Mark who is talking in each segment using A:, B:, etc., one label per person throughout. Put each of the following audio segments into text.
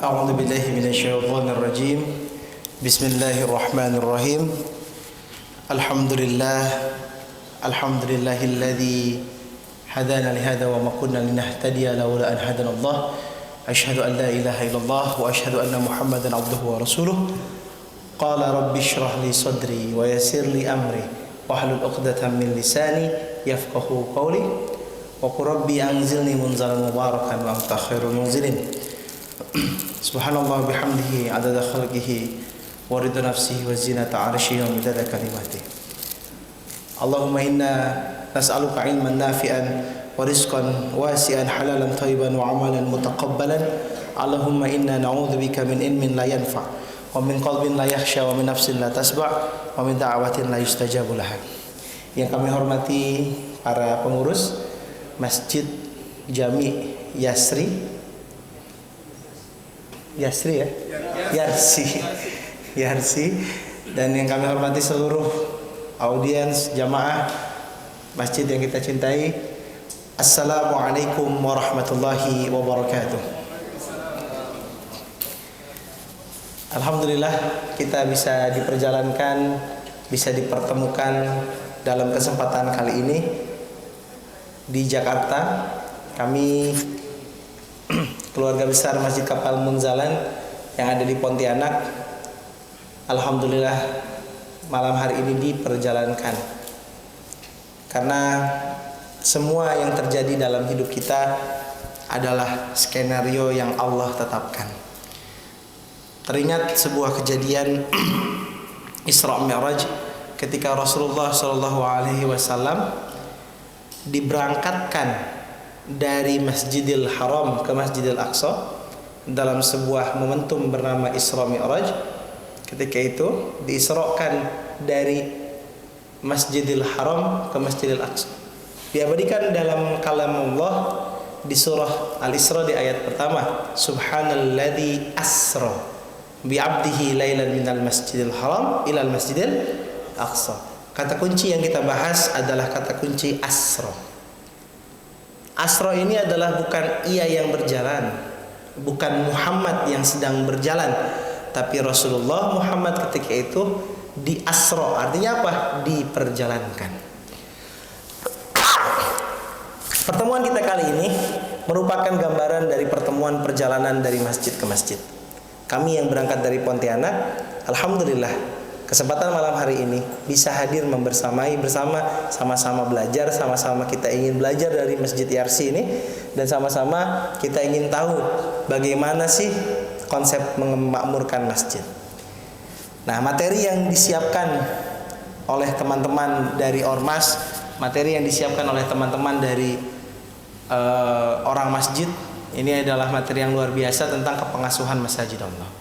A: أعوذ بالله من الشيطان الرجيم بسم الله الرحمن الرحيم الحمد لله الذي هدانا لهذا وما كنا لنهتدي لولا أن هدانا الله أشهد أن لا إله إلا الله وأشهد أن محمدا عبده ورسوله قال رب اشرح لي صدري ويسر لي أمري واحلل عقدة من لساني يفقهوا قولي وقل ربي أنزلني منزلا مباركا وأنت خير المنزلين Subhanallah bihamdihi adada khalqihi wa ridha nafsihi wa zinata arshihi wa midada kalimatihi. Allahumma inna nas'aluka ilman nafi'an wa rizqan wasi'an halalan thayyiban wa amalan mutaqabbalan. Allahumma inna na'udzubika min ilmin la yanfa' wa min qalbin la yakhsha wa min nafsin la tasba' wa min da'watin la yustajabu laha. Yang kami hormati para pengurus Masjid Jami Yarsi dan yang kami hormati seluruh audiens jamaah masjid yang kita cintai. Assalamualaikum warahmatullahi wabarakatuh. Alhamdulillah kita bisa diperjalankan, bisa dipertemukan dalam kesempatan kali ini di Jakarta. Kami keluarga besar Masjid Kapal Munzalan yang ada di Pontianak, alhamdulillah malam hari ini diperjalankan. Karena semua yang terjadi dalam hidup kita adalah skenario yang Allah tetapkan. Teringat sebuah kejadian Isra Mi'raj ketika Rasulullah SAW diberangkatkan dari Masjidil Haram ke Masjidil Aqsa dalam sebuah momentum bernama Isra Mi'raj. Ketika itu diisrokan dari Masjidil Haram ke Masjidil Aqsa. Diabadikan dalam kalam Allah di surah Al-Isra di ayat pertama, Subhanalladzi asra bi'abdihi lailan minal Masjidil Haram ilal Masjidil Aqsa. Kata kunci yang kita bahas adalah kata kunci asra. Asra ini adalah bukan ia yang berjalan, bukan Muhammad yang sedang berjalan, tapi Rasulullah Muhammad ketika itu di asra. Artinya apa? Diperjalankan. Pertemuan kita kali ini merupakan gambaran dari pertemuan perjalanan dari masjid ke masjid. Kami yang berangkat dari Pontianak, alhamdulillah kesempatan malam hari ini bisa hadir membersamai bersama, sama-sama belajar, sama-sama kita ingin belajar dari Masjid Yarsi ini, dan sama-sama kita ingin tahu bagaimana sih konsep memakmurkan masjid. Nah, materi yang disiapkan oleh teman-teman dari Ormas, materi yang disiapkan oleh teman-teman dari orang masjid, ini adalah materi yang luar biasa tentang kepengasuhan masjid Allah.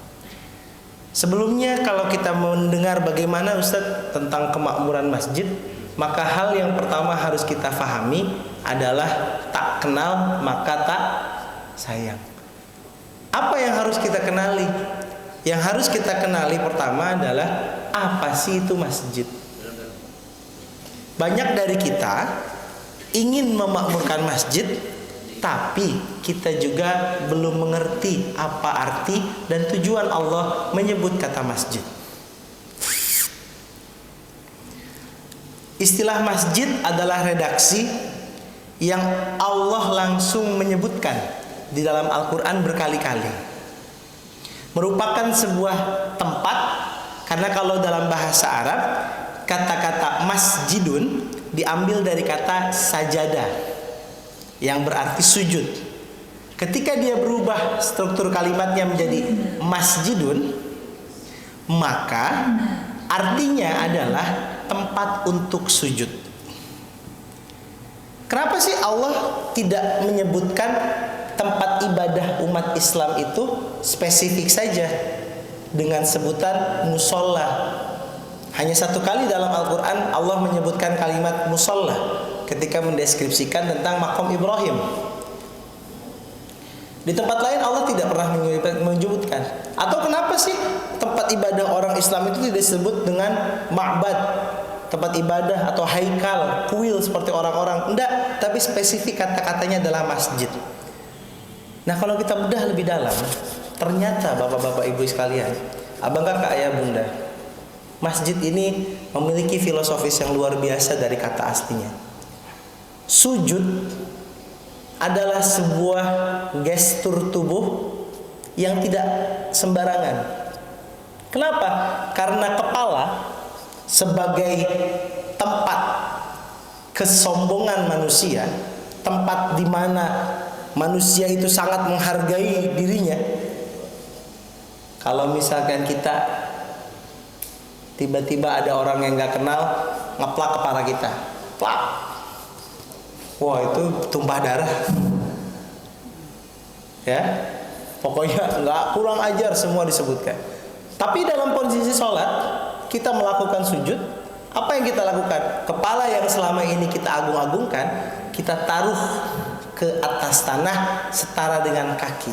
A: Sebelumnya kalau kita mendengar bagaimana Ustadz tentang kemakmuran masjid, maka hal yang pertama harus kita fahami adalah tak kenal maka tak sayang. Apa yang harus kita kenali? Yang harus kita kenali pertama adalah apa sih itu masjid? Banyak dari kita ingin memakmurkan masjid, tapi kita juga belum mengerti apa arti dan tujuan Allah menyebut kata masjid. Istilah masjid adalah redaksi yang Allah langsung menyebutkan di dalam Al-Quran berkali-kali. Merupakan sebuah tempat, karena kalau dalam bahasa Arab kata-kata masjidun diambil dari kata sajadah yang berarti sujud. Ketika dia berubah struktur kalimatnya menjadi masjidun, maka artinya adalah tempat untuk sujud. Kenapa sih Allah tidak menyebutkan tempat ibadah umat Islam itu spesifik saja dengan sebutan musola? Hanya satu kali dalam Al-Quran Allah menyebutkan kalimat musola ketika mendeskripsikan tentang makom Ibrahim. Di tempat lain Allah tidak pernah menyebutkan. Atau kenapa sih tempat ibadah orang Islam itu tidak disebut dengan ma'bad, tempat ibadah atau haikal, kuil seperti orang-orang? Enggak, tapi spesifik kata-katanya adalah masjid. Nah, kalau kita bedah lebih dalam, Ternyata bapak-bapak ibu sekalian, abang kakak ayah bunda, masjid ini memiliki filosofis yang luar biasa dari kata aslinya. Sujud adalah sebuah gestur tubuh yang tidak sembarangan. Kenapa? Karena kepala sebagai tempat kesombongan manusia, tempat di mana manusia itu sangat menghargai dirinya. Kalau misalkan kita tiba-tiba ada orang yang nggak kenal ngeplak kepala kita, plak, wah itu tumpah darah, ya. Pokoknya nggak kurang ajar semua disebutkan. Tapi dalam posisi sholat kita melakukan sujud, apa yang kita lakukan? Kepala yang selama ini kita agung-agungkan, kita taruh ke atas tanah setara dengan kaki.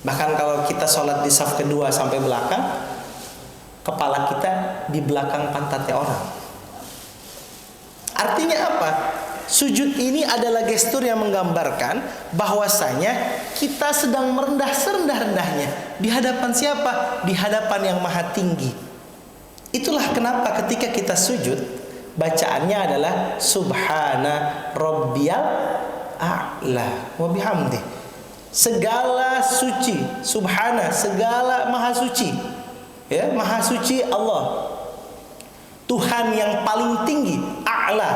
A: Bahkan kalau kita sholat di saf kedua sampai belakang, kepala kita di belakang pantatnya orang. Artinya apa? Sujud ini adalah gestur yang menggambarkan bahwasanya kita sedang merendah serendah-rendahnya. Di hadapan siapa? Di hadapan yang maha tinggi. Itulah kenapa ketika kita sujud, bacaannya adalah Subhana Rabbiyal A'la wa bihamdih. Segala suci, Subhana, segala maha suci, ya, maha suci Allah, Tuhan yang paling tinggi, A'la.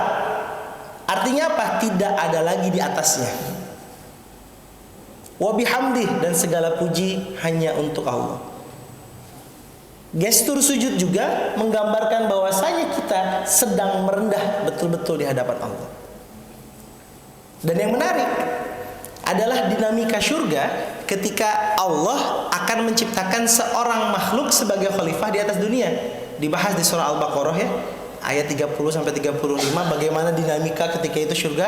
A: Artinya apa? Tidak ada lagi di atasnya. Wa bihamdih, dan segala puji hanya untuk Allah. Gestur sujud juga menggambarkan bahwasanya kita sedang merendah betul-betul di hadapan Allah. Dan yang menarik adalah dinamika surga ketika Allah akan menciptakan seorang makhluk sebagai khalifah di atas dunia. Dibahas di surah Al-Baqarah, ya, ayat 30 sampai 35, bagaimana dinamika ketika itu surga.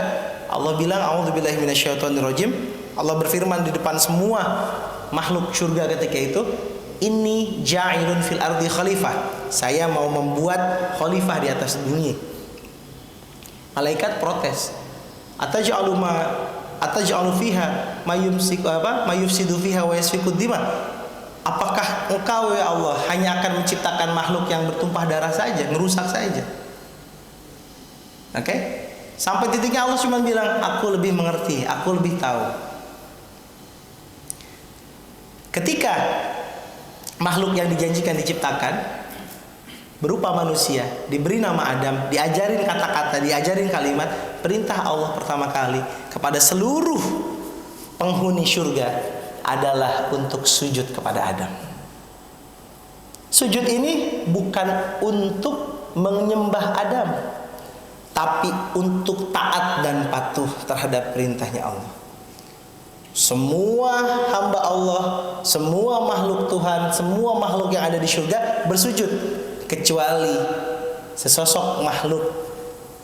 A: Allah bilang, a'udzubillahi minasyaitonirrajim. Allah berfirman di depan semua makhluk surga ketika itu, inni ja'ilun fil ardi khalifah. Saya mau membuat khalifah di atas dunia. Malaikat protes. Ataj'alu fiha mayufsidu fiha wa yasfikud dima. Apakah engkau ya Allah hanya akan menciptakan makhluk yang bertumpah darah saja, merusak saja? Oke? Sampai titiknya Allah cuma bilang, aku lebih mengerti, aku lebih tahu. Ketika makhluk yang dijanjikan diciptakan berupa manusia, diberi nama Adam, diajarin kata-kata, diajarin kalimat, perintah Allah pertama kali kepada seluruh penghuni surga adalah untuk sujud kepada Adam. Sujud ini bukan untuk menyembah Adam, tapi untuk taat dan patuh terhadap perintahnya Allah. Semua hamba Allah, semua makhluk Tuhan, semua makhluk yang ada di surga bersujud, kecuali sesosok makhluk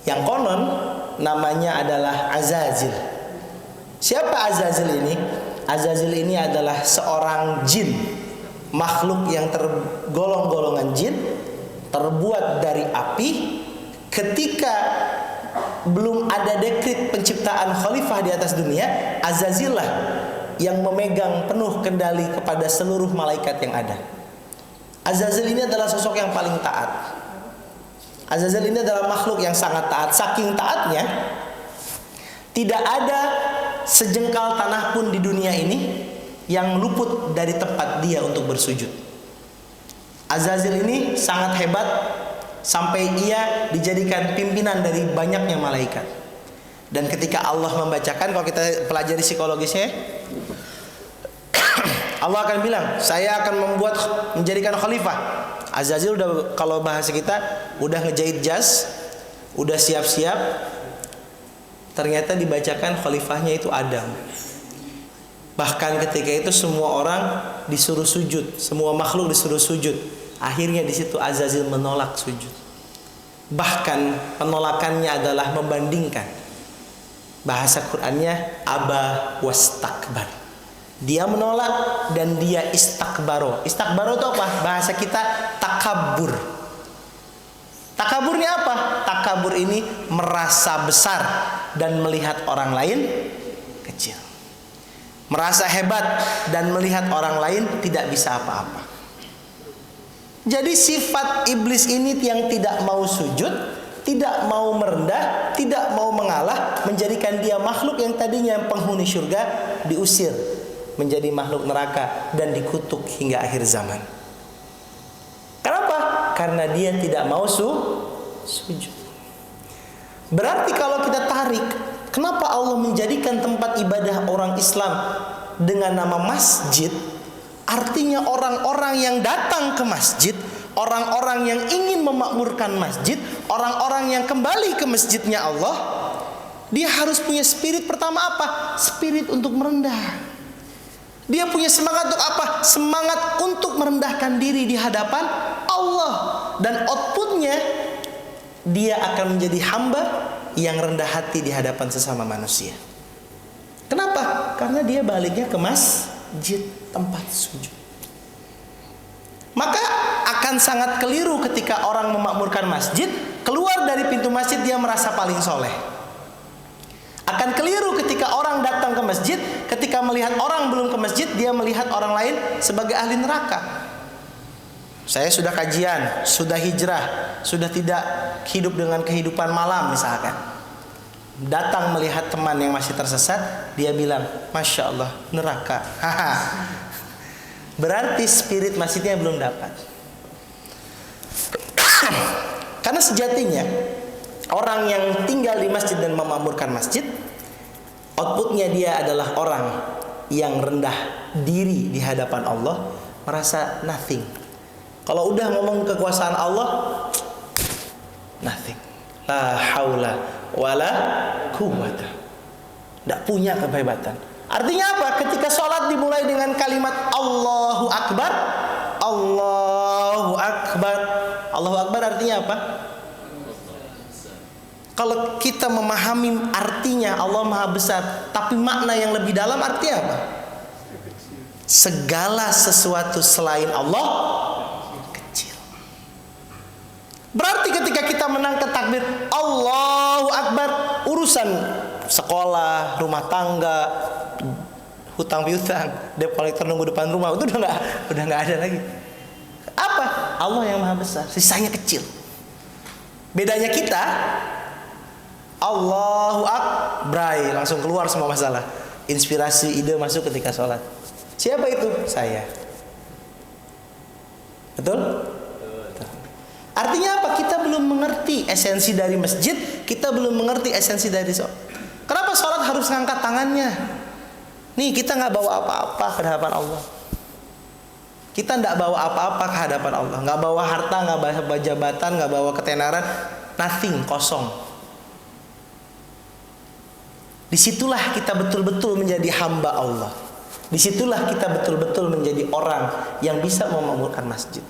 A: yang konon namanya adalah Azazil. Siapa Azazil ini? Azazil ini adalah seorang jin, makhluk yang tergolong-golongan jin, terbuat dari api. Ketika belum ada dekret penciptaan khalifah di atas dunia, Azazil lah yang memegang penuh kendali kepada seluruh malaikat yang ada. Azazil ini adalah sosok yang paling taat. Azazil ini adalah makhluk yang sangat taat. Saking taatnya, tidak ada sejengkal tanah pun di dunia ini yang luput dari tempat dia untuk bersujud. Azazil ini sangat hebat sampai ia dijadikan pimpinan dari banyaknya malaikat. Dan ketika Allah membacakan, kalau kita pelajari psikologisnya, Allah akan bilang, saya akan menjadikan khalifah. Azazil udah, kalau bahasa kita, udah ngejahit jas, udah siap-siap. Ternyata dibacakan khalifahnya itu Adam. Bahkan ketika itu semua orang disuruh sujud, semua makhluk disuruh sujud. Akhirnya di situ Azazil menolak sujud. Bahkan penolakannya adalah membandingkan. Bahasa Qur'annya aba wastakbar. Dia menolak dan dia istakbaro. Istakbaro itu apa? Bahasa kita takabur. Takaburnya apa? Takabur ini merasa besar dan melihat orang lain kecil. merasa hebat dan melihat orang lain tidak bisa apa-apa. Jadi sifat iblis ini yang tidak mau sujud, tidak mau merendah, tidak mau mengalah, menjadikan dia makhluk yang tadinya penghuni surga diusir menjadi makhluk neraka dan dikutuk hingga akhir zaman. Kenapa? Karena dia tidak mau sujud. Berarti kalau kita tarik, kenapa Allah menjadikan tempat ibadah orang Islam dengan nama masjid? Artinya orang-orang yang datang ke masjid, orang-orang yang ingin memakmurkan masjid, orang-orang yang kembali ke masjidnya Allah, dia harus punya spirit pertama apa? Spirit untuk merendah. Dia punya semangat untuk apa? Semangat untuk merendahkan diri di hadapan Allah. Dan outputnya, dia akan menjadi hamba yang rendah hati di hadapan sesama manusia. Kenapa? Karena dia baliknya ke masjid, tempat sujud. Maka akan sangat keliru ketika orang memakmurkan masjid, keluar dari pintu masjid dia merasa paling soleh. Akan keliru ketika orang datang ke masjid, ketika melihat orang belum ke masjid, dia melihat orang lain sebagai ahli neraka. Saya sudah kajian, sudah hijrah, sudah tidak hidup dengan kehidupan malam misalkan. Datang melihat teman yang masih tersesat, dia bilang, Masya Allah, neraka. Berarti spirit masjidnya belum dapat. Karena sejatinya orang yang tinggal di masjid dan memakmurkan masjid, outputnya dia adalah orang yang rendah diri di hadapan Allah, merasa nothing. Kalau udah ngomong kekuasaan Allah, nothing. La haula wala quwwata. Tidak punya kehebatan. Artinya apa? Ketika sholat dimulai dengan kalimat Allahu Akbar, Allahu Akbar, Allahu Akbar artinya apa? Kalau kita memahami artinya Allah Maha Besar, tapi makna yang lebih dalam artinya apa? Segala sesuatu selain Allah kecil. Berarti ketika kita menangkan takbir Allahu Akbar, urusan sekolah, rumah tangga, hutang piutang, debt collector nunggu depan rumah, itu udah nggak ada lagi. Apa? Allah yang Maha Besar, sisanya kecil. Bedanya kita, Allahu Akbar, langsung keluar semua masalah. Inspirasi, ide masuk ketika sholat. Siapa itu? Saya. Betul? Artinya apa? Kita belum mengerti esensi dari masjid, kita belum mengerti esensi dari sholat. Kenapa sholat harus ngangkat tangannya? Nih, kita nggak bawa apa-apa ke hadapan Allah. Kita nggak bawa apa-apa ke hadapan Allah. Nggak bawa harta, nggak bawa jabatan, nggak bawa ketenaran, nothing, kosong. Disitulah kita betul-betul menjadi hamba Allah. Disitulah kita betul-betul menjadi orang yang bisa memakmurkan masjid.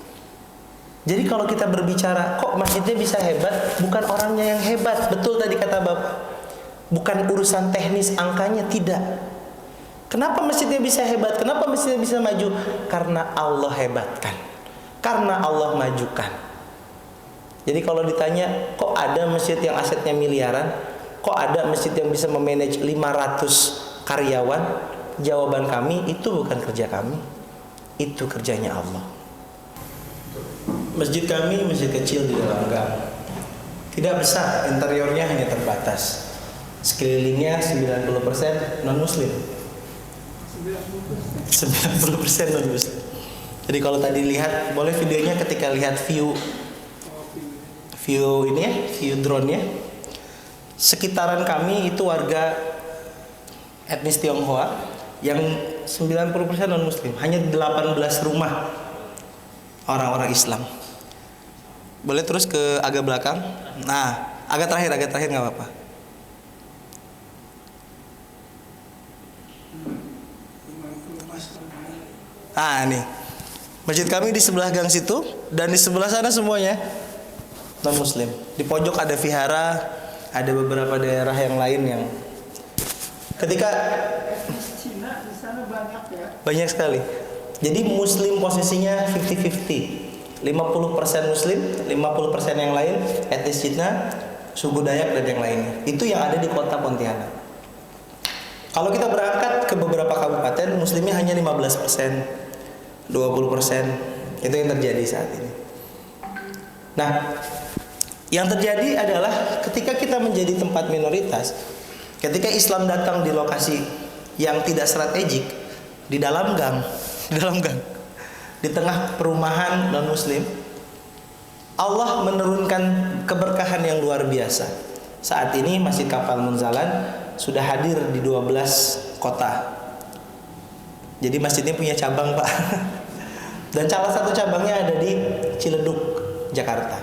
A: Jadi kalau kita berbicara, kok masjidnya bisa hebat? Bukan orangnya yang hebat. Betul tadi kata Bapak. Bukan urusan teknis angkanya, tidak. Kenapa masjidnya bisa hebat? Kenapa masjidnya bisa maju? Karena Allah hebatkan. Karena Allah majukan. Jadi kalau ditanya, kok ada masjid yang asetnya miliaran? Kok ada masjid yang bisa memanage 500 karyawan? Jawaban kami, itu bukan kerja kami. Itu kerjanya Allah. Masjid kami masjid kecil di dalam gang. Tidak besar, interiornya hanya terbatas. Sekelilingnya 90% non-muslim. 90% non-muslim. Jadi kalau tadi lihat, boleh videonya ketika lihat view ini ya, view drone-nya. Sekitaran kami itu warga etnis Tionghoa yang 90% non-muslim. Hanya 18 rumah orang-orang Islam. Boleh terus ke agak belakang. Nah, agak terakhir nggak apa-apa. Ah, nih. Masjid kami di sebelah gang situ dan di sebelah sana semuanya non-muslim. Di pojok ada vihara, ada beberapa daerah yang lain yang ketika
B: Cina di sana banyak ya.
A: Banyak sekali. Jadi muslim posisinya 50-50. 50% muslim, 50% yang lain etnis Cina, suku Dayak dan yang lainnya. Itu yang ada di kota Pontianak. Kalau kita berangkat ke beberapa kabupaten muslimnya hanya 15%, 20%. Itu yang terjadi saat ini. Nah, yang terjadi adalah ketika kita menjadi tempat minoritas, ketika Islam datang di lokasi yang tidak strategik, di dalam gang, di tengah perumahan non-muslim, Allah menurunkan keberkahan yang luar biasa. Saat ini Masjid Kapal Munzalan sudah hadir di 12 kota. Jadi masjidnya punya cabang, Pak. Dan salah satu cabangnya ada di Ciledug, Jakarta,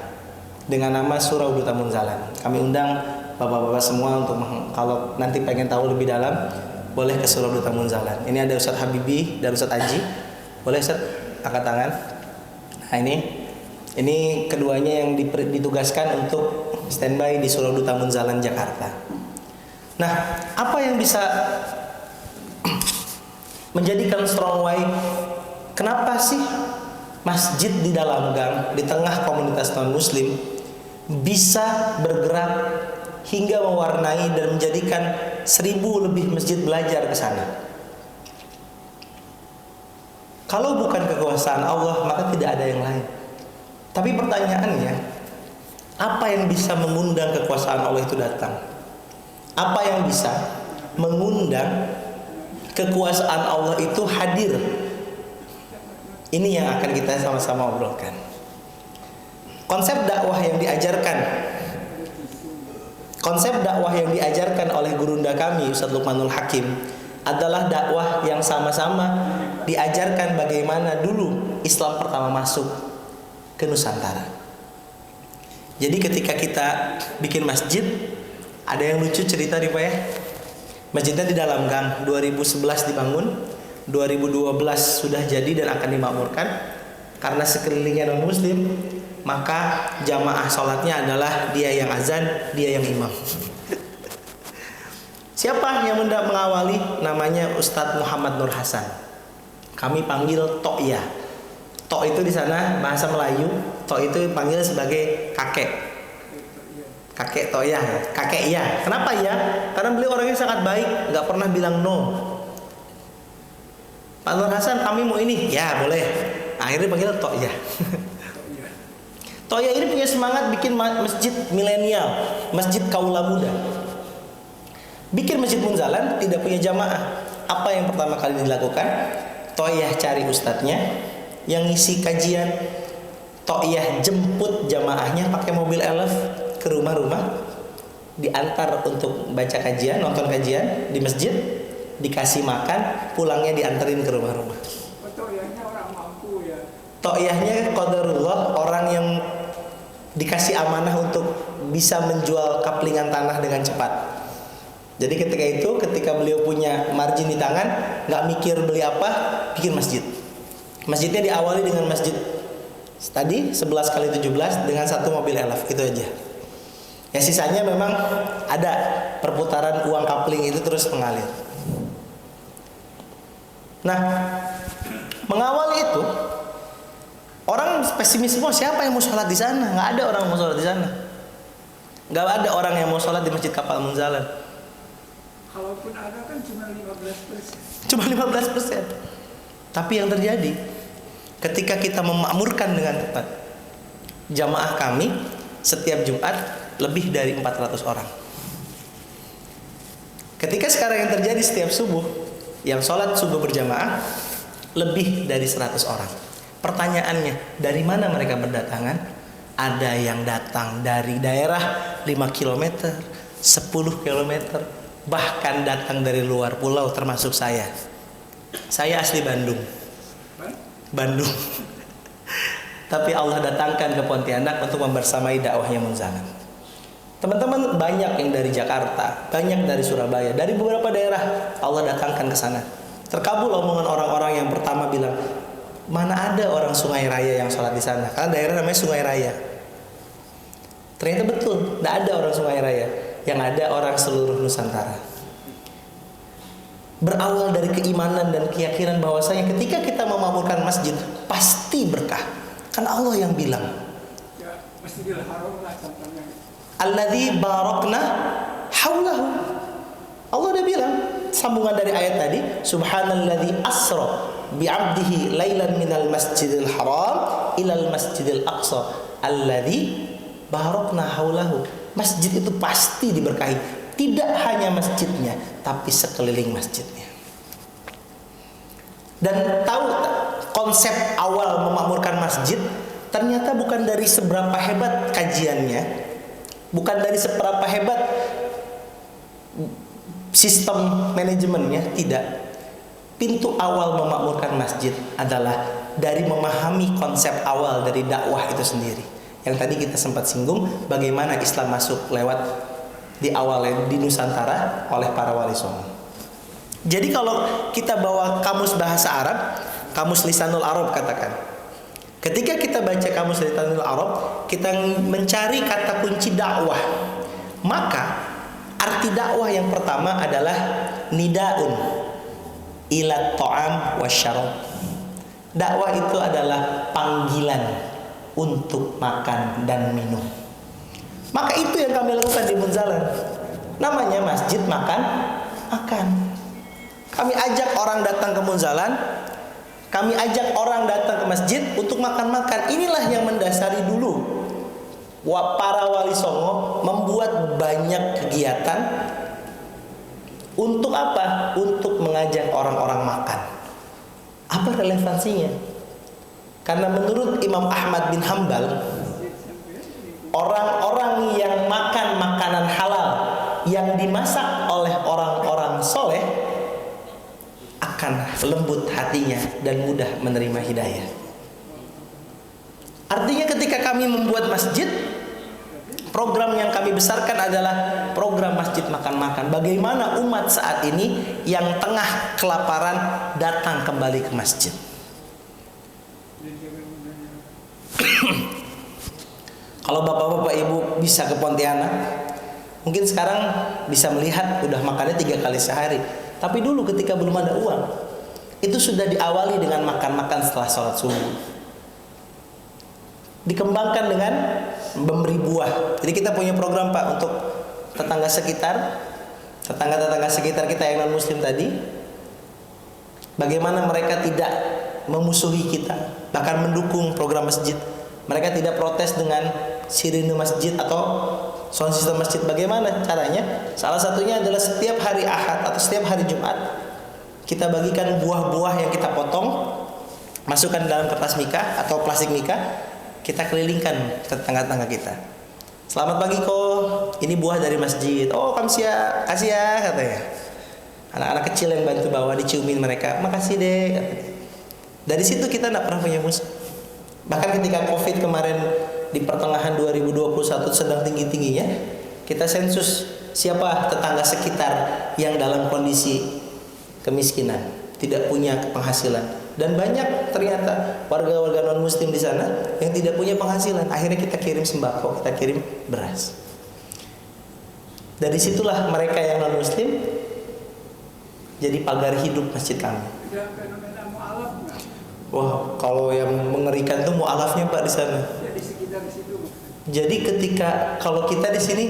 A: dengan nama Surau Duta Munzalan. Kami undang bapak-bapak semua untuk kalau nanti pengen tahu lebih dalam, boleh ke Surau Duta Munzalan. Ini ada Ustadz Habibi dan Ustadz Aji. Boleh Ustadz angkat tangan. Nah ini keduanya yang ditugaskan untuk standby di Surau Duta Munzalan Jakarta. Nah, apa yang bisa menjadikan Strong Way? Kenapa sih masjid di dalam gang di tengah komunitas non-muslim bisa bergerak hingga mewarnai dan menjadikan 1000 lebih masjid belajar ke sana? Kalau bukan kekuasaan Allah, maka tidak ada yang lain. Tapi pertanyaannya, apa yang bisa mengundang kekuasaan Allah itu datang? Apa yang bisa mengundang kekuasaan Allah itu hadir? Ini yang akan kita sama-sama obrolkan. Konsep dakwah yang diajarkan oleh gurunda kami Ustadz Luqmanul Hakim adalah dakwah yang sama-sama diajarkan bagaimana dulu Islam pertama masuk ke Nusantara. Jadi ketika kita bikin masjid, ada yang lucu cerita nih Pak ya. Masjidnya di dalam gang, 2011 dibangun, 2012 sudah jadi dan akan dimakmurkan. Karena sekelilingnya non muslim, maka jamaah sholatnya adalah dia yang azan, dia yang imam. Siapa yang mengawali? Namanya Ustadz Muhammad Nur Hasan. Kami panggil To'ya. Tok itu di sana bahasa Melayu, Tok itu panggil sebagai kakek. Kakek To'ya, kakek ya. Kenapa ya? Karena beliau orangnya sangat baik, nggak pernah bilang no. Pak Nur Hasan, kami mau ini, ya boleh. Akhirnya panggil To'ya. To'ya ini punya semangat bikin masjid milenial, masjid kaula muda. Bikin masjid Munzalan tidak punya jamaah. Apa yang pertama kali dilakukan? To'ya cari ustadznya yang ngisi kajian. To'ya jemput jamaahnya pakai mobil elf ke rumah-rumah, diantar untuk baca kajian, nonton kajian di masjid, dikasih makan, pulangnya dianterin ke rumah-rumah.
B: To'yahnya orang mampu ya.
A: To'yahnya qadarullah, orang yang dikasih amanah untuk bisa menjual kaplingan tanah dengan cepat. Jadi ketika beliau punya margin di tangan, nggak mikir beli apa, bikin masjid. Masjidnya diawali dengan masjid tadi 11x17 dengan satu mobil elf, itu aja. Ya sisanya memang ada perputaran uang kapling itu terus mengalir. Nah, mengawali itu orang pesimis semua, siapa yang mau sholat di sana? Nggak ada orang yang mau sholat di sana. Nggak ada orang yang mau sholat di Masjid Kapal Munzalan.
B: Kalaupun ada kan cuma 15%.
A: Cuma 15%. Tapi yang terjadi ketika kita memakmurkan dengan tepat, jamaah kami setiap Jumat lebih dari 400 orang. Ketika sekarang yang terjadi setiap subuh, yang sholat subuh berjamaah lebih dari 100 orang. Pertanyaannya, dari mana mereka berdatangan? Ada yang datang dari daerah 5 km, 10 km, bahkan datang dari luar pulau termasuk saya. Saya asli Bandung. Tapi Allah datangkan ke Pontianak untuk membersamai dakwahnya Munzalan. Teman-teman banyak yang dari Jakarta, banyak dari Surabaya, dari beberapa daerah Allah datangkan ke sana. Terkabul omongan orang-orang yang pertama bilang, mana ada orang Sungai Raya yang sholat di sana? Karena daerah namanya Sungai Raya. Ternyata betul, tidak ada orang Sungai Raya, yang ada orang seluruh Nusantara. Berawal dari keimanan dan keyakinan bahwasanya ketika kita memakmurkan masjid pasti berkah. Kan Allah yang bilang,
B: Ya, Masjidil Haram lah contohnya.
A: alladzi barakna haulahu. Allah udah bilang, sambungan dari ayat tadi, subhanalladzi asra bi'abdihi lailan minal masjidil haram ilal masjidil aqsa alladzi barakna haulahu. Masjid itu pasti diberkahi, tidak hanya masjidnya tapi sekeliling masjidnya. Dan tahu konsep awal memakmurkan masjid ternyata bukan dari seberapa hebat kajiannya, bukan dari seberapa hebat sistem manajemennya, tidak. Pintu awal memakmurkan masjid adalah dari memahami konsep awal dari dakwah itu sendiri. Yang tadi kita sempat singgung, bagaimana Islam masuk lewat di awal di Nusantara oleh para wali songo. Jadi kalau kita bawa kamus bahasa Arab, kamus Lisanul Arab katakan, ketika kita baca kamus Lisanul Arab, kita mencari kata kunci dakwah, maka arti dakwah yang pertama adalah nidaun ila ta'am wasyarab. Dakwah itu adalah panggilan untuk makan dan minum. Maka itu yang kami lakukan di Munzalan. Namanya masjid makan. Kami ajak orang datang ke Munzalan, kami ajak orang datang ke masjid untuk makan-makan. Inilah yang mendasari dulu para wali songo membuat banyak kegiatan. Untuk apa? Untuk mengajak orang-orang makan. Apa relevansinya? Karena menurut Imam Ahmad bin Hambal, orang-orang yang makan makanan halal yang dimasak oleh orang-orang soleh akan lembut hatinya dan mudah menerima hidayah. Artinya ketika kami membuat masjid, program yang kami besarkan adalah program masjid makan-makan. Bagaimana umat saat ini yang tengah kelaparan datang kembali ke masjid. Kalau bapak-bapak ibu bisa ke Pontianak, mungkin sekarang bisa melihat udah makannya 3 kali sehari. Tapi dulu ketika belum ada uang, itu sudah diawali dengan makan-makan setelah sholat subuh. Dikembangkan dengan memberi buah. Jadi kita punya program Pak untuk tetangga sekitar kita yang non muslim tadi, bagaimana mereka tidak memusuhi kita, bahkan mendukung program masjid. Mereka tidak protes dengan sirine masjid atau sound system masjid. Bagaimana caranya? Salah satunya adalah setiap hari Ahad atau setiap hari Jumat kita bagikan buah-buah yang kita potong, masukkan dalam kertas mika atau plastik mika, kita kelilingkan ke tetangga-tetangga kita. Selamat pagi kok, ini buah dari masjid. Oh kamsia, kasih ya katanya. Anak-anak kecil yang bantu bawa diciumin mereka, makasih deh katanya. Dari situ kita tidak pernah punya musuh. Bahkan ketika COVID kemarin di pertengahan 2021 sedang tinggi-tingginya, kita sensus siapa tetangga sekitar yang dalam kondisi kemiskinan, tidak punya penghasilan. Dan banyak ternyata warga-warga non muslim di sana yang tidak punya penghasilan. Akhirnya kita kirim sembako, kita kirim beras. Dari situlah mereka yang non muslim jadi pagar hidup masjid kami.
B: Ada fenomena mu'alaf nggak?
A: Wah, kalau yang mengerikan tuh mu'alafnya Pak di sana.
B: Ya di sekitar situ.
A: Jadi ketika kalau kita di sini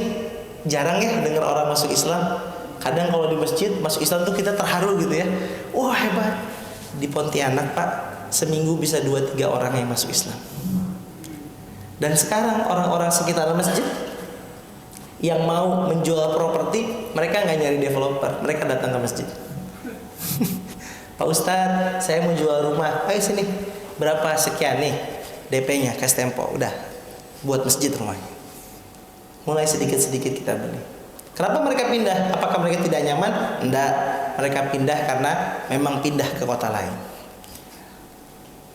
A: jarang ya dengar orang masuk Islam. Kadang kalau di masjid masuk Islam tuh kita terharu gitu ya. Wah hebat. Di Pontianak Pak, seminggu bisa 2-3 orang yang masuk Islam. Dan sekarang orang-orang sekitar masjid yang mau menjual properti, mereka nggak nyari developer, mereka datang ke masjid. Pak Ustadz, saya mau jual rumah. Ayo sini, berapa sekian nih DP-nya, cash tempo, udah buat masjid rumahnya. Mulai sedikit-sedikit kita beli. Kenapa mereka pindah? Apakah mereka tidak nyaman? Enggak, mereka pindah karena memang pindah ke kota lain.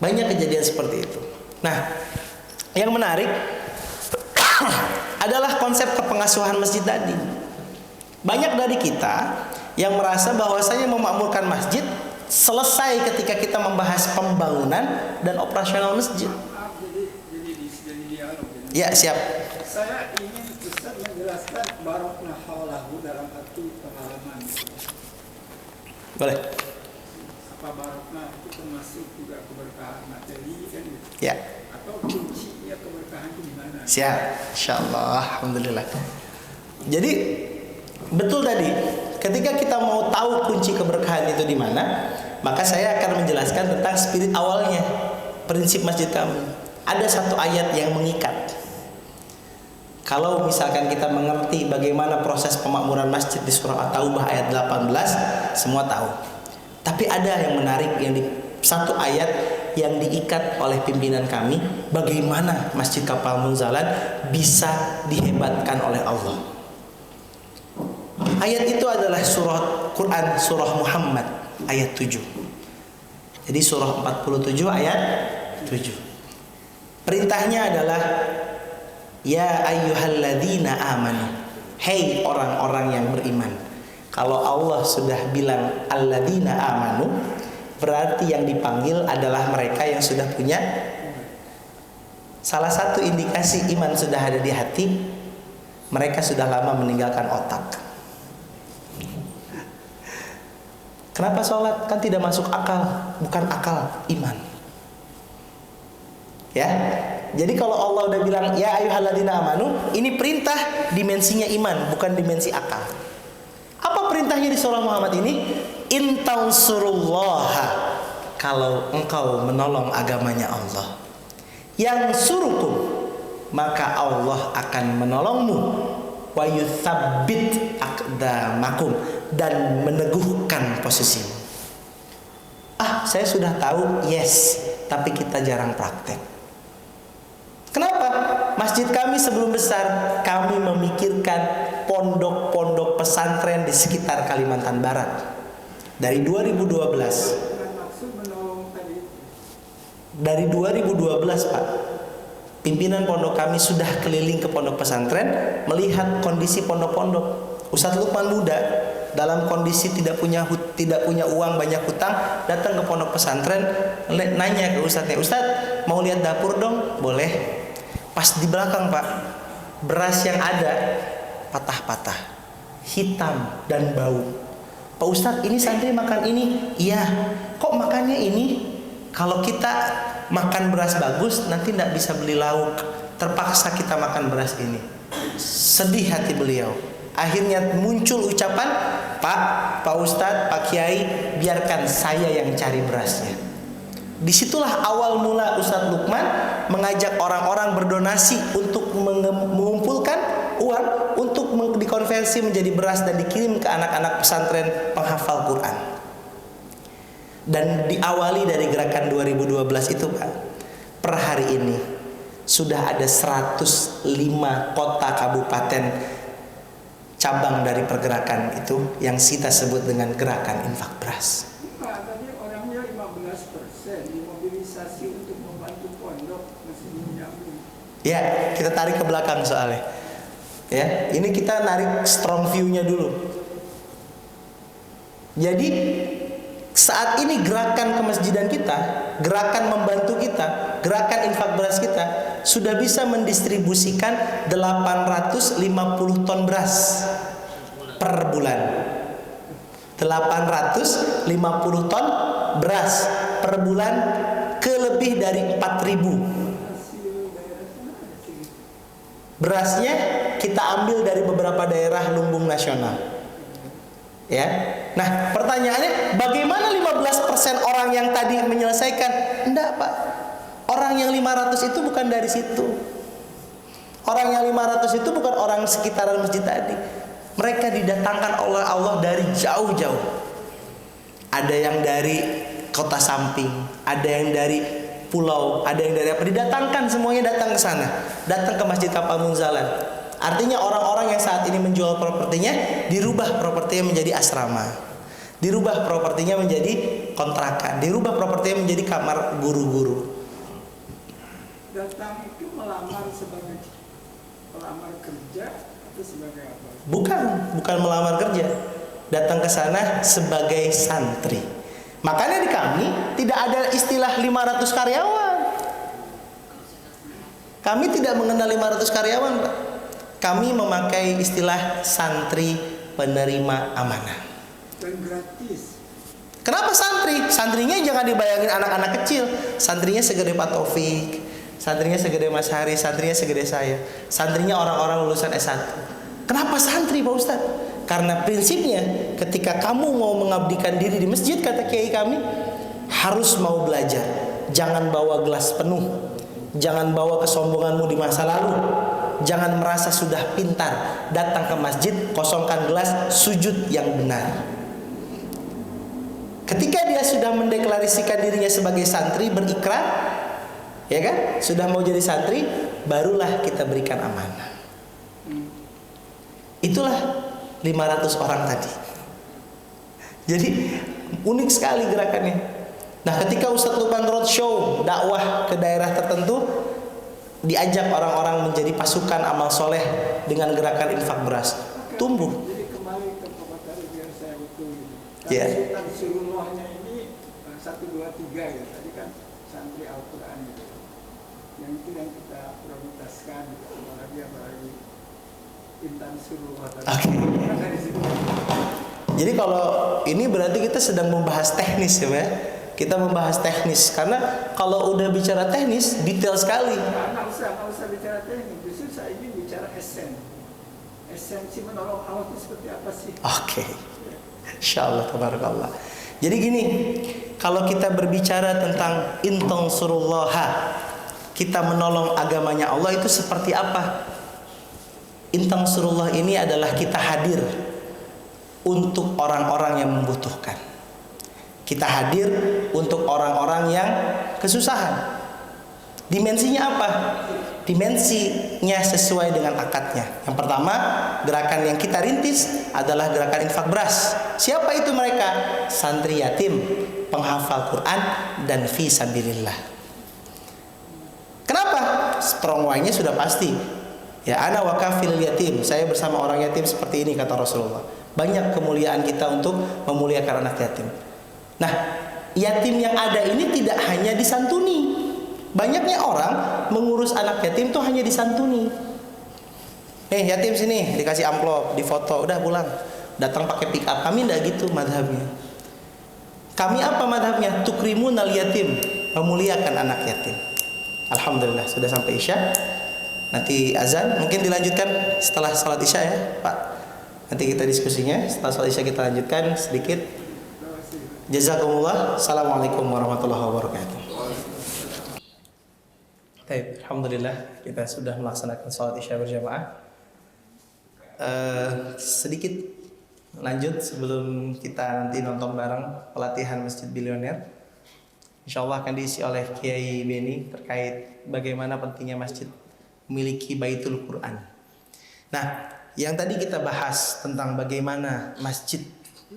A: Banyak kejadian seperti itu. Nah, yang menarik adalah konsep kepengasuhan masjid tadi. Banyak dari kita yang merasa bahwasanya memakmurkan masjid selesai ketika kita membahas pembangunan dan operasional masjid.
B: Maaf, jadi dialog.
A: Ya, siap.
B: Saya ingin Ustaz menjelaskan barokah haulahu dalam arti pengalaman.
A: Boleh.
B: Apa barokah itu termasuk juga keberkahan materi kan gitu?
A: Ya.
B: Atau kuncinya keberkahan itu di mana?
A: Siap. Insyaallah, alhamdulillah. Jadi betul tadi, ketika kita mau tahu tahu kunci keberkahan itu di mana, maka saya akan menjelaskan tentang spirit awalnya, prinsip masjid kami. Ada satu ayat yang mengikat. Kalau misalkan kita mengerti bagaimana proses pemakmuran masjid di surah At-Taubah ayat 18, semua tahu. Tapi ada yang menarik, yang di satu ayat yang diikat oleh pimpinan kami, bagaimana Masjid Kapal Munzalan bisa dihebatkan oleh Allah. Ayat itu adalah surah Quran, surah Muhammad ayat 7. Jadi surah 47 ayat 7. Perintahnya adalah ya ayyuhalladzina amanu, hei orang-orang yang beriman. Kalau Allah sudah bilang alladzina amanu, berarti yang dipanggil adalah mereka yang sudah punya. Salah satu indikasi iman sudah ada di hati, mereka sudah lama meninggalkan otak. Kenapa sholat? Kan tidak masuk akal, bukan akal, iman. Ya, jadi kalau Allah udah bilang ya ayyuhalladzina amanu, ini perintah dimensinya iman, bukan dimensi akal. Apa perintahnya di surah Muhammad ini? In tansurullaha, kalau engkau menolong agamanya Allah, yang surukum, maka Allah akan menolongmu, wa yutsabbit aqdamakum, dan meneguhkan posisimu. Saya sudah tahu, yes, tapi kita jarang praktek. Kenapa? Masjid kami sebelum besar, kami memikirkan pondok-pondok pesantren di sekitar Kalimantan Barat. Dari 2012. Dari 2012, Pak. Pimpinan pondok kami sudah keliling ke pondok pesantren, melihat kondisi pondok-pondok. Ustadz Lukman muda, dalam kondisi tidak punya uang, banyak hutang, datang ke pondok pesantren, nanya ke ustadznya, "Ustadz, mau lihat dapur dong?" "Boleh." Pas di belakang, Pak, beras yang ada patah-patah, hitam dan bau. "Pak Ustadz, ini santri makan ini." "Iya." "Kok makannya ini? Kalau kita makan beras bagus, nanti tidak bisa beli lauk. Terpaksa kita makan beras ini." Sedih hati beliau. Akhirnya muncul ucapan, Pak Ustadz, Pak Kiai, biarkan saya yang cari berasnya." Disitulah awal mula Ustadz Lukman mengajak orang-orang berdonasi untuk mengumpulkan uang untuk dikonversi menjadi beras dan dikirim ke anak-anak pesantren penghafal Quran. Dan diawali dari gerakan 2012 itu, Pak. Per hari ini sudah ada 105 kota kabupaten cabang dari pergerakan itu yang kita sebut dengan gerakan infak beras.
B: Pak, tadi orangnya 15% dimobilisasi untuk membantu pondok, masih menyambung.
A: Ya, kita tarik ke belakang soalnya. Ya, ini kita narik strong view-nya dulu. Jadi saat ini gerakan kemasjidan kita, gerakan membantu kita, gerakan infak beras kita sudah bisa mendistribusikan 850 ton beras per bulan. 850 ton beras per bulan ke lebih dari 4.000. Berasnya kita ambil dari beberapa daerah lumbung nasional. Ya. Nah, pertanyaannya, bagaimana 15% orang yang tadi menyelesaikan? Enggak, Pak. Orang yang 500 itu bukan dari situ. Orang yang 500 itu bukan orang sekitaran masjid tadi. Mereka didatangkan oleh Allah dari jauh-jauh. Ada yang dari kota samping, ada yang dari pulau, ada yang dari apa, didatangkan, semuanya datang ke sana, datang ke Masjid Kapal Munzalan. Artinya orang-orang yang saat ini menjual propertinya, dirubah propertinya menjadi asrama, dirubah propertinya menjadi kontrakan, dirubah propertinya menjadi kamar guru-guru.
B: Datang itu melamar sebagai pelamar kerja atau sebagai apa?
A: Bukan melamar kerja. Datang ke sana sebagai santri. Makanya di kami tidak ada istilah 500 karyawan. Kami tidak mengenal 500 karyawan, Pak. Kami memakai istilah santri penerima amanah.
B: Dan gratis.
A: Kenapa santri? Santrinya jangan dibayangin anak-anak kecil. Santrinya segede Pak Taufik, santrinya segede Mas Hari, santrinya segede saya. Santrinya orang-orang lulusan S1. Kenapa santri, Pak Ustadz? Karena prinsipnya ketika kamu mau mengabdikan diri di masjid, kata kiai kami, harus mau belajar. Jangan bawa gelas penuh. Jangan bawa kesombonganmu di masa lalu. Jangan merasa sudah pintar. Datang ke masjid, kosongkan gelas, sujud yang benar. Ketika dia sudah mendeklarasikan dirinya sebagai santri, berikrar, ya kan, sudah mau jadi santri, barulah kita berikan amanah. Itulah 500 orang tadi. Jadi unik sekali gerakannya. Nah, ketika Ustadz Lukman roadshow dakwah ke daerah tertentu, diajak orang-orang menjadi pasukan amal soleh dengan gerakan infak beras, tumbuh.
B: Jadi kembali ke Bapak biar saya betul.
A: Ya.
B: Sultan Surullahnya ini 1, 2, 3 ya. Tadi kan santri Al-Quran itu. Yang itu yang kita prioritaskan. Apalagi Intan Surullah tadi. Kan dari situ.
A: Jadi kalau ini berarti kita sedang membahas teknis ya, Pak. Kita membahas teknis karena kalau udah bicara teknis detail sekali.
B: Nggak usah bicara teknik. Justru saya ingin bicara esensi menolong Allah itu seperti apa sih?
A: Oke. Insyaallah tabarakallah. Jadi gini, kalau kita berbicara tentang intong surullah, kita menolong agamanya Allah itu seperti apa? Intong surullah ini adalah kita hadir untuk orang-orang yang membutuhkan. Kita hadir untuk orang-orang yang kesusahan. Dimensinya apa? Dimensinya sesuai dengan akadnya. Yang pertama, gerakan yang kita rintis adalah gerakan infak beras. Siapa itu mereka? Santri yatim, penghafal Quran, dan fi sabilillah. Kenapa? Strong-nya sudah pasti. Ya, ana wakafil yatim. Saya bersama orang yatim seperti ini, kata Rasulullah. Banyak kemuliaan kita untuk memuliakan anak yatim. Nah, yatim yang ada ini tidak hanya disantuni. Banyaknya orang mengurus anak yatim tuh hanya disantuni. Yatim sini, dikasih amplop, difoto, udah pulang. Datang pakai pick up. Kami enggak gitu madhabnya. Kami apa madhabnya? Tukrimunal yatim, memuliakan anak yatim. Alhamdulillah sudah sampai Isya. Nanti azan, mungkin dilanjutkan setelah salat Isya ya, Pak. Nanti kita diskusinya setelah salat Isya, kita lanjutkan sedikit. Jazakumullah. Assalamualaikum warahmatullahi wabarakatuh. Baik, alhamdulillah kita sudah melaksanakan salat Isya berjamaah. Sedikit lanjut sebelum kita nanti nonton bareng pelatihan Masjid Bilioner. Insyaallah akan diisi oleh Kiai Beni terkait bagaimana pentingnya masjid memiliki Baitul Quran. Nah, yang tadi kita bahas tentang bagaimana masjid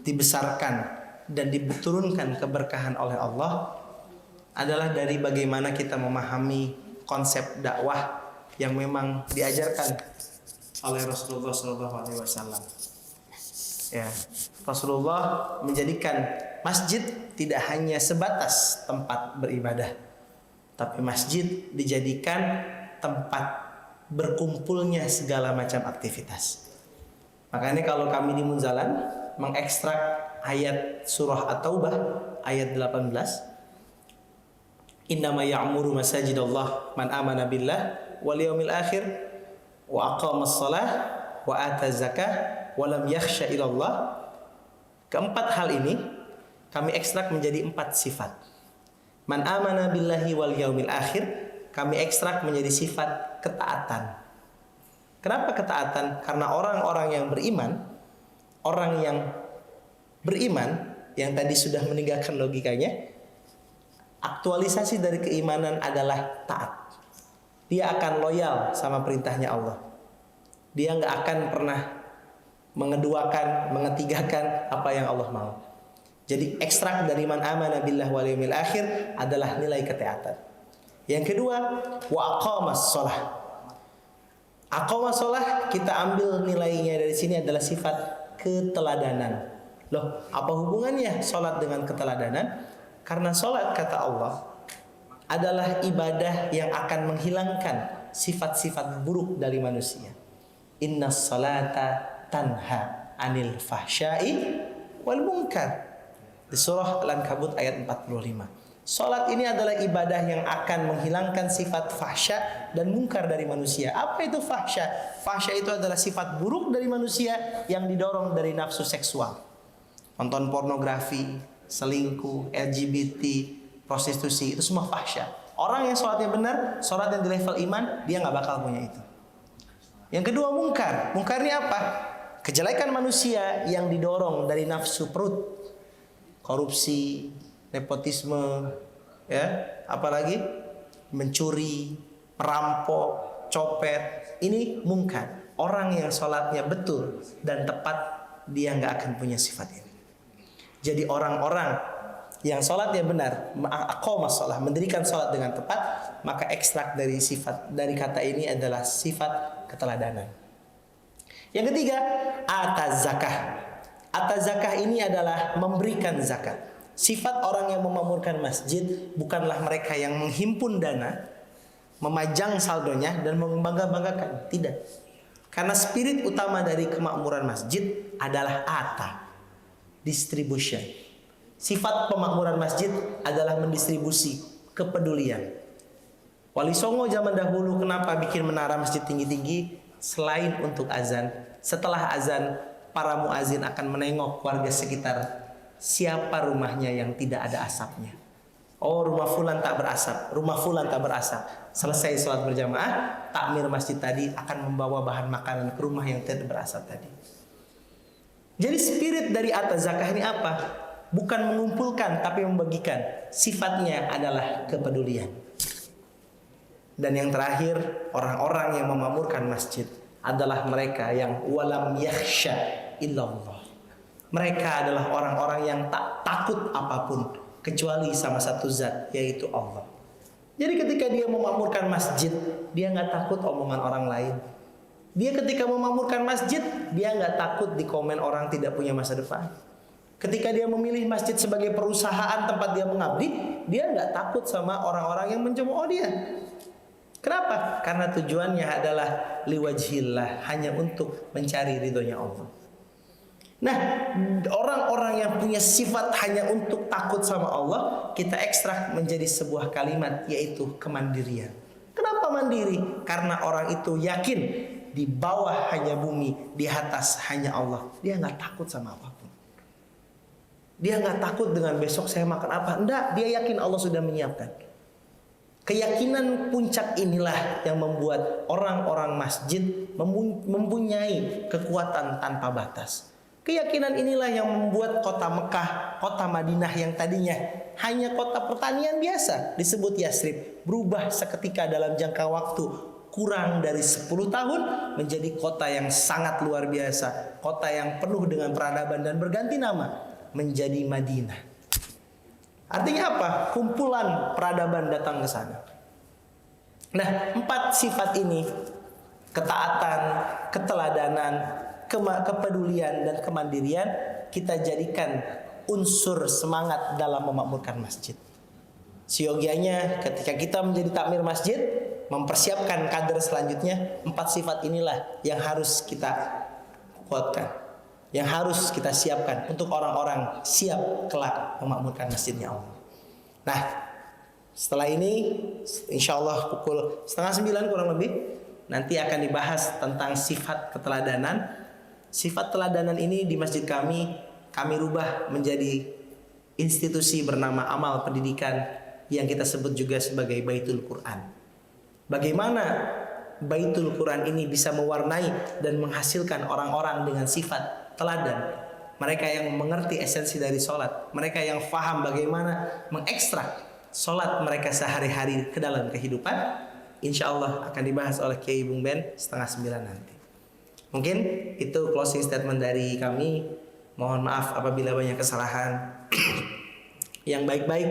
A: dibesarkan dan diturunkan keberkahan oleh Allah adalah dari bagaimana kita memahami konsep dakwah yang memang diajarkan oleh Rasulullah SAW. Ya, Rasulullah menjadikan masjid tidak hanya sebatas tempat beribadah, tapi masjid dijadikan tempat berkumpulnya segala macam aktivitas. Makanya kalau kami di Munzalan mengekstrak ayat surah At-Taubah ayat 18, innama ya'muru masajidallah man amana billah wal yawmil akhir wa aqamas shalah wa ata zakah wa lam yakhsha ilallah. Keempat hal ini kami ekstrak menjadi 4 sifat. Man amana billahi wal yawmil akhir kami ekstrak menjadi sifat ketaatan. Kenapa ketaatan? Karena orang-orang yang beriman, orang yang beriman yang tadi sudah meninggalkan logikanya, aktualisasi dari keimanan adalah taat. Dia akan loyal sama perintahnya Allah. Dia nggak akan pernah mengeduakan, mengetigakan apa yang Allah mau. Jadi ekstrak dari man amana billah wal yawmil akhir adalah nilai ketaatan. Yang kedua, wa aqamas shalah. Aqamas shalah kita ambil nilainya dari sini adalah sifat keteladanan. Loh, apa hubungannya sholat dengan keteladanan? Karena sholat, kata Allah, adalah ibadah yang akan menghilangkan sifat-sifat buruk dari manusia. Inna sholata tanha anil fahsyai wal munkar. Di surah Al-Ankabut ayat 45. Sholat ini adalah ibadah yang akan menghilangkan sifat fahsya dan munkar dari manusia. Apa itu fahsya? Fahsya itu adalah sifat buruk dari manusia yang didorong dari nafsu seksual. Nonton pornografi, selingkuh, LGBT, prostitusi, itu semua fahsya. Orang yang sholatnya benar, sholat yang di level iman, dia nggak bakal punya itu. Yang kedua, mungkar. Mungkar ini apa? Kejelekan manusia yang didorong dari nafsu perut. Korupsi, nepotisme, ya, apalagi mencuri, perampok, copet. Ini mungkar. Orang yang sholatnya betul dan tepat, dia nggak akan punya sifat ini. Jadi orang-orang yang sholatnya benar, aqamah sholat, mendirikan sholat dengan tepat, maka ekstrak dari sifat dari kata ini adalah sifat keteladanan. Yang ketiga, atazakah. Atazakah ini adalah memberikan zakat. Sifat orang yang memakmurkan masjid bukanlah mereka yang menghimpun dana, memajang saldonya dan membangga-banggakan. Tidak. Karena spirit utama dari kemakmuran masjid adalah ata, distribution. Sifat pemakmuran masjid adalah mendistribusi kepedulian. Wali Songo zaman dahulu kenapa bikin menara masjid tinggi-tinggi? Selain untuk azan, setelah azan para muazin akan menengok warga sekitar, siapa rumahnya yang tidak ada asapnya. Oh, rumah fulan tak berasap, rumah fulan tak berasap. Selesai sholat berjamaah, takmir masjid tadi akan membawa bahan makanan ke rumah yang tidak berasap tadi. Jadi spirit dari atazakah ini apa? Bukan mengumpulkan tapi membagikan. Sifatnya adalah kepedulian. Dan yang terakhir, orang-orang yang memakmurkan masjid adalah mereka yang walam yakhsha illallah. Mereka adalah orang-orang yang tak takut apapun kecuali sama satu zat, yaitu Allah. Jadi ketika dia memakmurkan masjid, dia nggak takut omongan orang lain. Dia ketika memakmurkan masjid, dia nggak takut dikomen orang tidak punya masa depan. Ketika dia memilih masjid sebagai perusahaan tempat dia mengabdi, dia nggak takut sama orang-orang yang mencemooh dia. Kenapa? Karena tujuannya adalah liwajhillah, hanya untuk mencari ridhonya Allah. Nah, orang-orang yang punya sifat hanya untuk takut sama Allah, kita ekstrak menjadi sebuah kalimat, yaitu kemandirian. Kenapa mandiri? Karena orang itu yakin di bawah hanya bumi, di atas hanya Allah. Dia nggak takut sama apapun. Dia nggak takut dengan besok saya makan apa. Enggak, dia yakin Allah sudah menyiapkan. Keyakinan puncak inilah yang membuat orang-orang masjid mempunyai kekuatan tanpa batas. Keyakinan inilah yang membuat kota Mekah, kota Madinah yang tadinya hanya kota pertanian biasa disebut Yasrib, berubah seketika dalam jangka waktu kurang dari 10 tahun menjadi kota yang sangat luar biasa, kota yang penuh dengan peradaban dan berganti nama menjadi Madinah. Artinya apa? Kumpulan peradaban datang ke sana. Nah, 4 sifat ini, ketaatan, keteladanan, kepedulian, dan kemandirian, kita jadikan unsur semangat dalam memakmurkan masjid. Siogianya ketika kita menjadi takmir masjid, mempersiapkan kader selanjutnya, 4 sifat inilah yang harus kita kuatkan, yang harus kita siapkan untuk orang-orang siap kelak memakmurkan masjidnya Allah. Nah, setelah ini insya Allah pukul 8:30 kurang lebih nanti akan dibahas tentang sifat keteladanan. Sifat teladanan ini di masjid kami rubah menjadi institusi bernama Amal Pendidikan yang kita sebut juga sebagai Baitul Quran. Bagaimana Baitul Quran ini bisa mewarnai dan menghasilkan orang-orang dengan sifat teladan, mereka yang mengerti esensi dari sholat, mereka yang faham bagaimana mengekstrak sholat mereka sehari-hari ke dalam kehidupan. Insya Allah akan dibahas oleh Kiai Bung Ben 8:30 nanti. Mungkin itu closing statement dari kami. Mohon maaf apabila banyak kesalahan. Yang baik-baik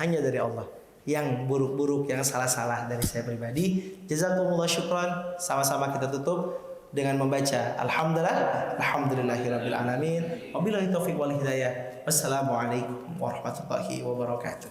A: hanya dari Allah, yang buruk-buruk, yang salah-salah dari saya pribadi. Jazakumullah syukran. Sama-sama kita tutup dengan membaca alhamdulillahirabbil alamin. Wabillahi taufiq wal hidayah. Wassalamualaikum warahmatullahi wabarakatuh.